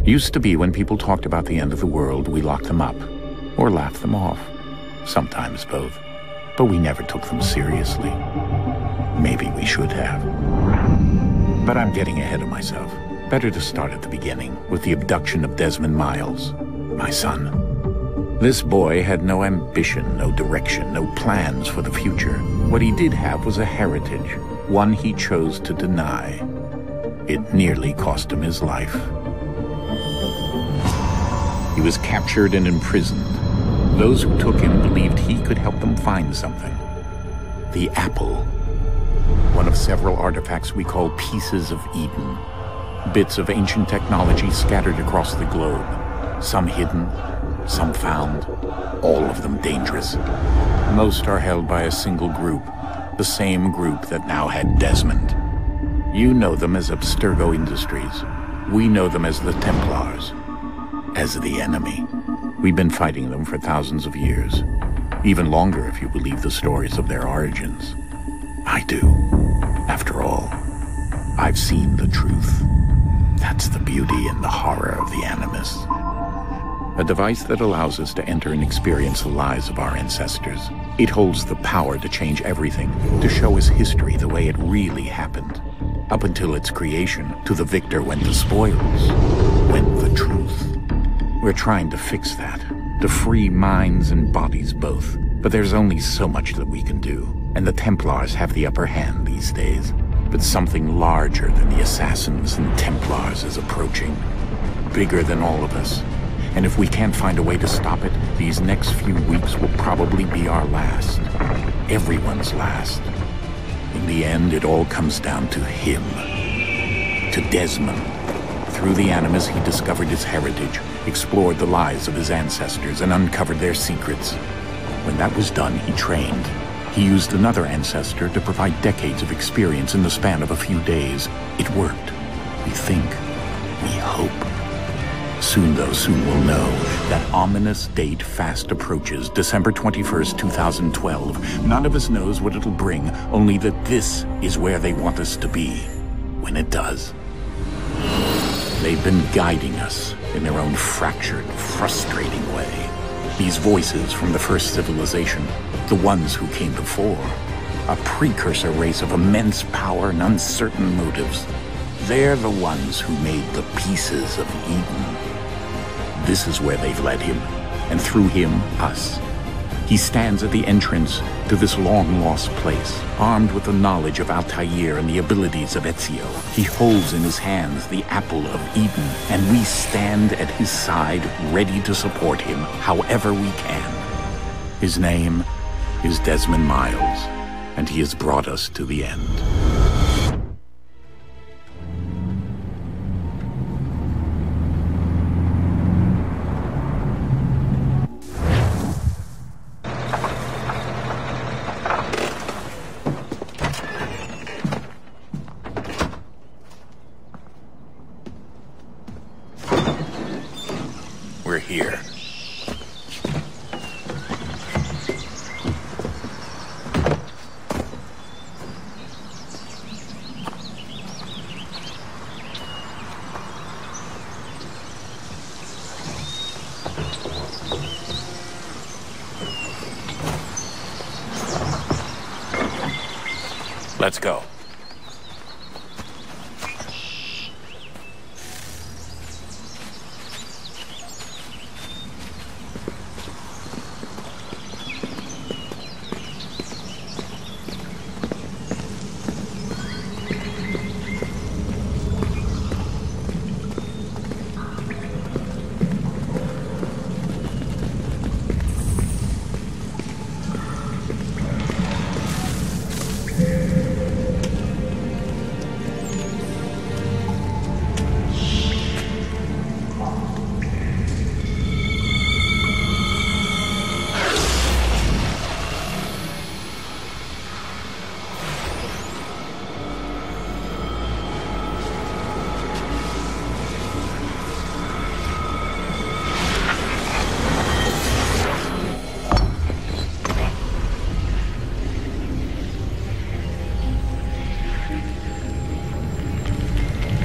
Used to be when people talked about the end of the world, we locked them up. Or laughed them off. Sometimes both. But we never took them seriously. Maybe we should have. But I'm getting ahead of myself. Better to start at the beginning, with the abduction of Desmond Miles, my son. This boy had no ambition, no direction, no plans for the future. What he did have was a heritage, one he chose to deny. It nearly cost him his life. He was captured and imprisoned. Those who took him believed he could help them find something. The apple. One of several artifacts we call pieces of Eden. Bits of ancient technology scattered across the globe. Some hidden, some found, all of them dangerous. Most are held by a single group, the same group that now had Desmond. You know them as Abstergo Industries. We know them as the Templars, as the enemy. We've been fighting them for thousands of years, even longer if you believe the stories of their origins. I do. After all, I've seen the truth. That's the beauty and the horror of the Animus. A device that allows us to enter and experience the lives of our ancestors. It holds the power to change everything, to show us history the way it really happened. Up until its creation, to the victor went the spoils, went the truth. We're trying to fix that, to free minds and bodies both. But there's only so much that we can do, and the Templars have the upper hand these days. But something larger than the Assassins and Templars is approaching, bigger than all of us. And if we can't find a way to stop it, these next few weeks will probably be our last. Everyone's last. In the end, it all comes down to him. To Desmond. Through the Animus, he discovered his heritage, explored the lives of his ancestors, and uncovered their secrets. When that was done, he trained. He used another ancestor to provide decades of experience in the span of a few days. It worked. We think. We hope. Soon we'll know. That ominous date fast approaches, December 21st, 2012. None of us knows what it'll bring, only that this is where they want us to be, when it does. They've been guiding us in their own fractured, frustrating way. These voices from the first civilization, the ones who came before, a precursor race of immense power and uncertain motives. They're the ones who made the pieces of Eden. This is where they've led him, and through him, us. He stands at the entrance to this long-lost place, armed with the knowledge of Altair and the abilities of Ezio. He holds in his hands the apple of Eden, and we stand at his side, ready to support him however we can. His name is Desmond Miles, and he has brought us to the end. We're here. Let's go.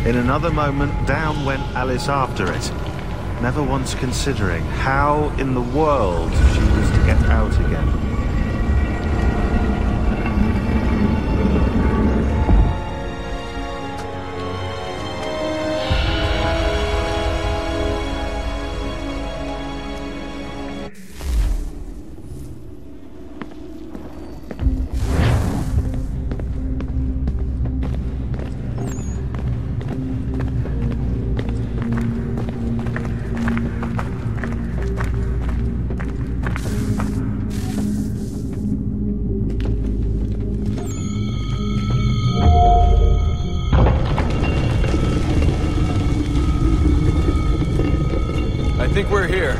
In another moment, down went Alice after it, never once considering how in the world she was to get out again. I think we're here.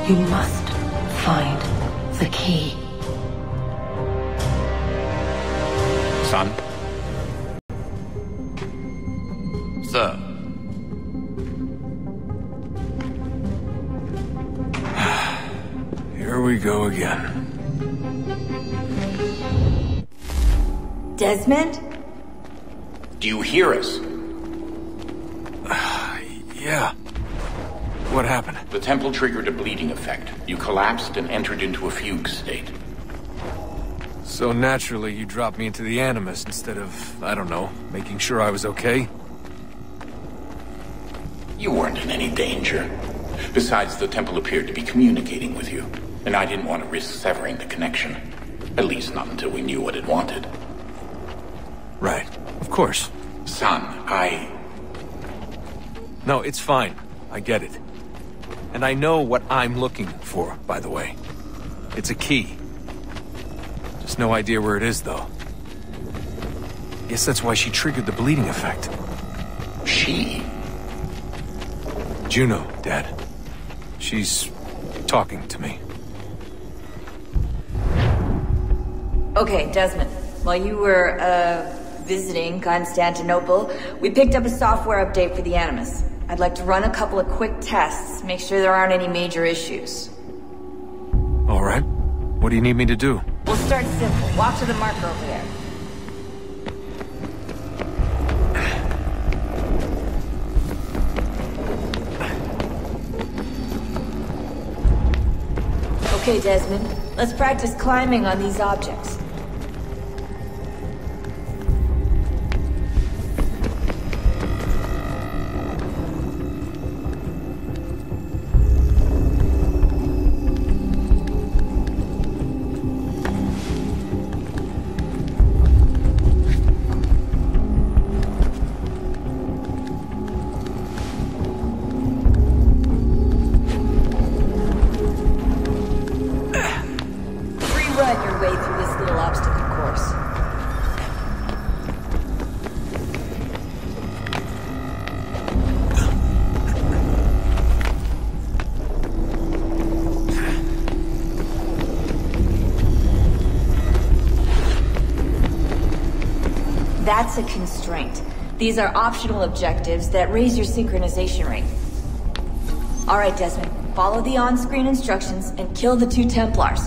You must find the key. Son? Sir. Here we go again. Desmond? Do you hear us? Yeah. What happened? The temple triggered a bleeding effect. You collapsed and entered into a fugue state. So naturally, you dropped me into the Animus instead of, I don't know, making sure I was okay? You weren't in any danger. Besides, the temple appeared to be communicating with you, and I didn't want to risk severing the connection. At least not until we knew what it wanted. Right. Of course. Son, No, it's fine. I get it. And I know what I'm looking for, by the way. It's a key. Just no idea where it is, though. Guess that's why she triggered the bleeding effect. She? Juno, Dad. She's talking to me. Okay, Desmond. While you were, visiting Constantinople, we picked up a software update for the Animus. I'd like to run a couple of quick tests, make sure there aren't any major issues. All right. What do you need me to do? We'll start simple. Walk to the marker over there. Okay, Desmond. Let's practice climbing on these objects. Run your way through this little obstacle course. That's a constraint. These are optional objectives that raise your synchronization rate. Alright, Desmond. Follow the on-screen instructions and kill the 2 Templars.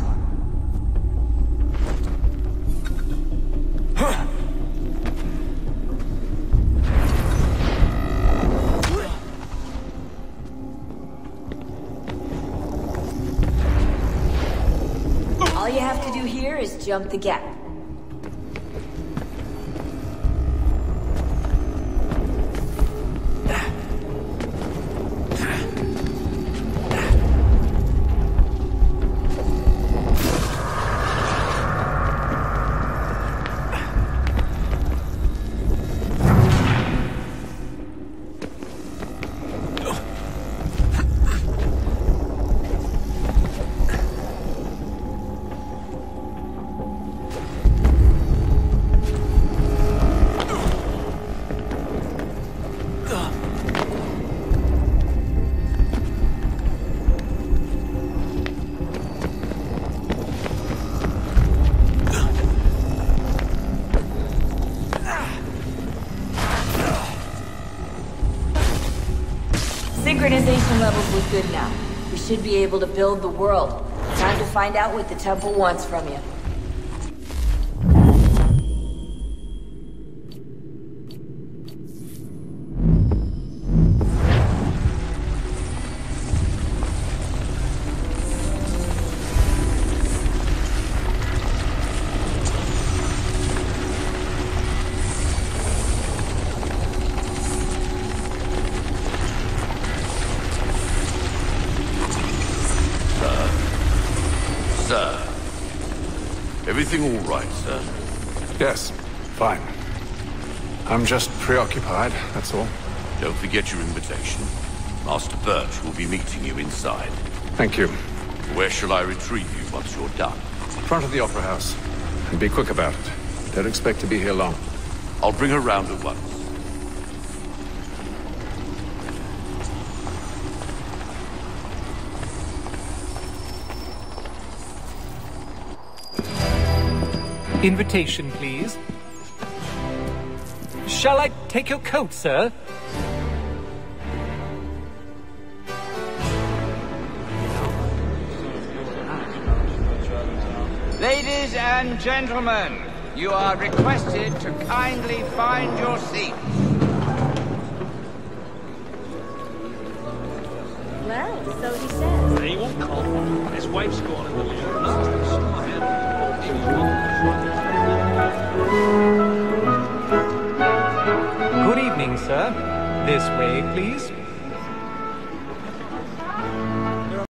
All you have to do here is jump the gap. Synchronization levels look good now. We should be able to build the world. Time to find out what the temple wants from you. Sir. Everything all right, sir? Yes, fine. I'm just preoccupied, that's all. Don't forget your invitation. Master Birch will be meeting you inside. Thank you. Where shall I retrieve you once you're done? Front of the Opera House. And be quick about it. Don't expect to be here long. I'll bring her round at once. Invitation, please. Shall I take your coat, sir? Ladies and gentlemen, you are requested to kindly find your seats. Well, so he says. He won't come. His wife's gone in the middle. Good evening, sir. This way, please.